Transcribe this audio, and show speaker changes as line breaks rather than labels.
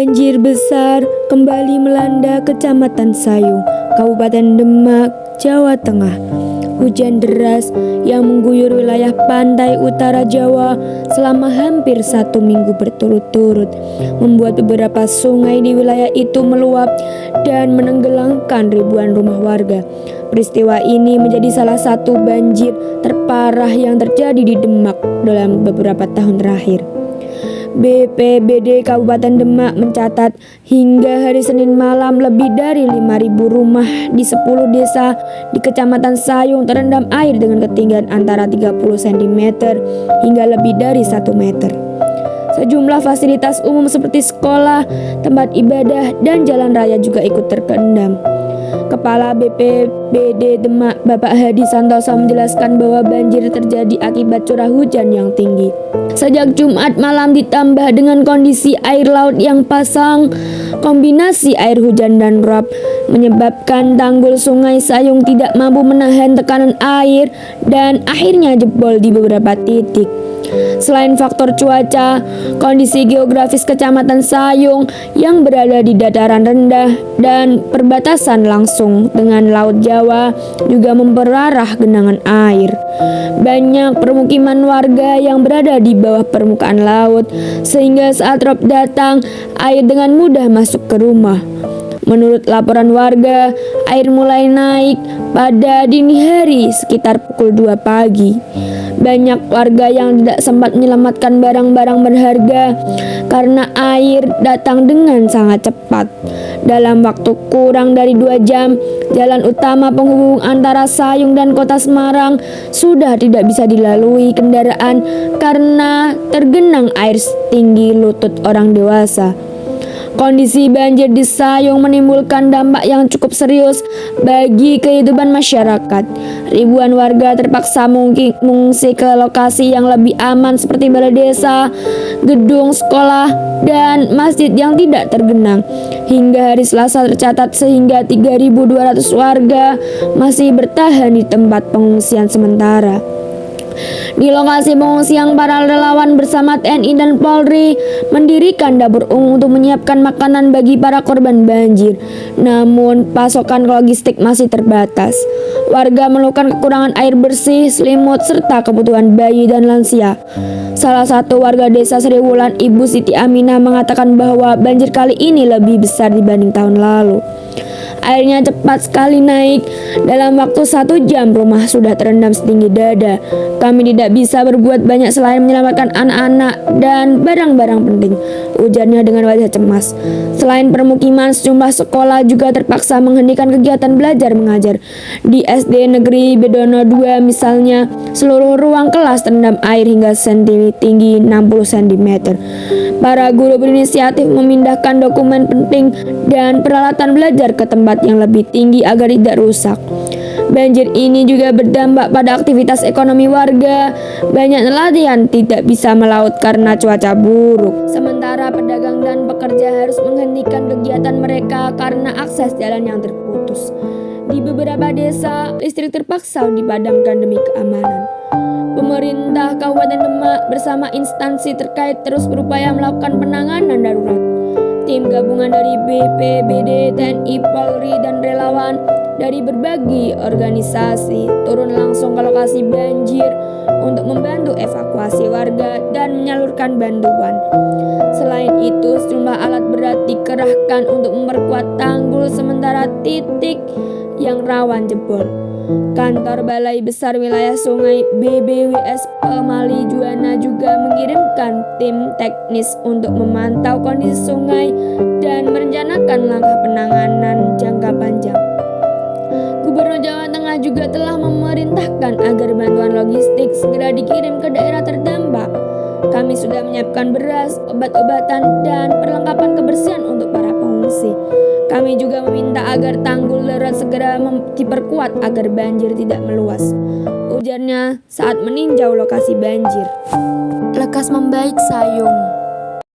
Banjir besar kembali melanda Kecamatan Sayung, Kabupaten Demak, Jawa Tengah. Hujan deras yang mengguyur wilayah pantai utara Jawa selama hampir 1 minggu berturut-turut membuat beberapa sungai di wilayah itu meluap dan menenggelamkan ribuan rumah warga. Peristiwa ini menjadi salah satu banjir terparah yang terjadi di Demak dalam beberapa tahun terakhir. BPBD Kabupaten Demak mencatat hingga hari Senin malam lebih dari 5.000 rumah di 10 desa di Kecamatan Sayung terendam air dengan ketinggian antara 30 cm hingga lebih dari 1 meter. Sejumlah fasilitas umum seperti sekolah, tempat ibadah, dan jalan raya juga ikut terendam. Kepala BPBD Demak, Bapak Hadi Santoso menjelaskan bahwa banjir terjadi akibat curah hujan yang tinggi. Sejak Jumat malam ditambah dengan kondisi air laut yang pasang, kombinasi air hujan dan rob menyebabkan tanggul Sungai Sayung tidak mampu menahan tekanan air dan akhirnya jebol di beberapa titik. Selain faktor cuaca, kondisi geografis Kecamatan Sayung yang berada di dataran rendah dan perbatasan langsung dengan Laut Jawa juga memperparah genangan air. Banyak permukiman warga yang berada di bawah permukaan laut, sehingga saat rob datang, air dengan mudah masuk ke rumah. Menurut laporan warga, air mulai naik pada dini hari sekitar pukul 2 pagi. Banyak warga yang tidak sempat menyelamatkan barang-barang berharga karena air datang dengan sangat cepat. Dalam waktu kurang dari 2 jam, jalan utama penghubung antara Sayung dan Kota Semarang sudah tidak bisa dilalui kendaraan karena tergenang air setinggi lutut orang dewasa. Kondisi banjir di Sayung menimbulkan dampak yang cukup serius bagi kehidupan masyarakat. Ribuan warga terpaksa mengungsi ke lokasi yang lebih aman seperti balai desa, gedung sekolah, dan masjid yang tidak tergenang. Hingga hari Selasa tercatat sehingga 3.200 warga masih bertahan di tempat pengungsian sementara. Di lokasi pengungsian, para relawan bersama TNI dan Polri mendirikan dapur umum untuk menyiapkan makanan bagi para korban banjir. Namun, pasokan logistik masih terbatas. Warga mengeluhkan kekurangan air bersih, selimut, serta kebutuhan bayi dan lansia. Salah satu warga desa Seriwulan, Ibu Siti Aminah, mengatakan bahwa banjir kali ini lebih besar dibanding tahun lalu. Airnya cepat sekali naik. Dalam waktu 1 jam rumah sudah terendam setinggi dada. Kami tidak bisa berbuat banyak selain menyelamatkan anak-anak dan barang-barang penting, ujarnya dengan wajah cemas. Selain permukiman, sejumlah sekolah juga terpaksa menghentikan kegiatan belajar mengajar. Di SD Negeri Bedono 2 misalnya, seluruh ruang kelas terendam air hingga tinggi 60 cm. Para guru berinisiatif memindahkan dokumen penting dan peralatan belajar ke tempat yang lebih tinggi agar tidak rusak. Banjir ini juga berdampak pada aktivitas ekonomi warga. Banyak nelayan tidak bisa melaut karena cuaca buruk. Sementara pedagang dan pekerja harus menghentikan kegiatan mereka karena akses jalan yang terputus. Di beberapa desa, listrik terpaksa dipadamkan demi keamanan. Pemerintah Kabupaten Demak bersama instansi terkait terus berupaya melakukan penanganan darurat. Tim gabungan dari BPBD, TNI, Polri, dan relawan dari berbagai organisasi turun langsung ke lokasi banjir untuk membantu evakuasi warga dan menyalurkan bantuan. Selain itu, sejumlah alat berat dikerahkan untuk memperkuat tanggul sementara titik yang rawan jebol. Kantor Balai Besar Wilayah Sungai BBWS Pemali Juwana juga mengirimkan tim teknis untuk memantau kondisi sungai dan merencanakan langkah penanganan jangka panjang. Gubernur Jawa Tengah juga telah memerintahkan agar bantuan logistik segera dikirim ke daerah terdampak. Kami sudah menyiapkan beras, obat-obatan, dan perlengkapan kebersihan untuk para pengungsi. Kami juga meminta agar tanggul darurat segera diperkuat agar banjir tidak meluas, ujarnya saat meninjau lokasi banjir. Lekas membaik Sayung.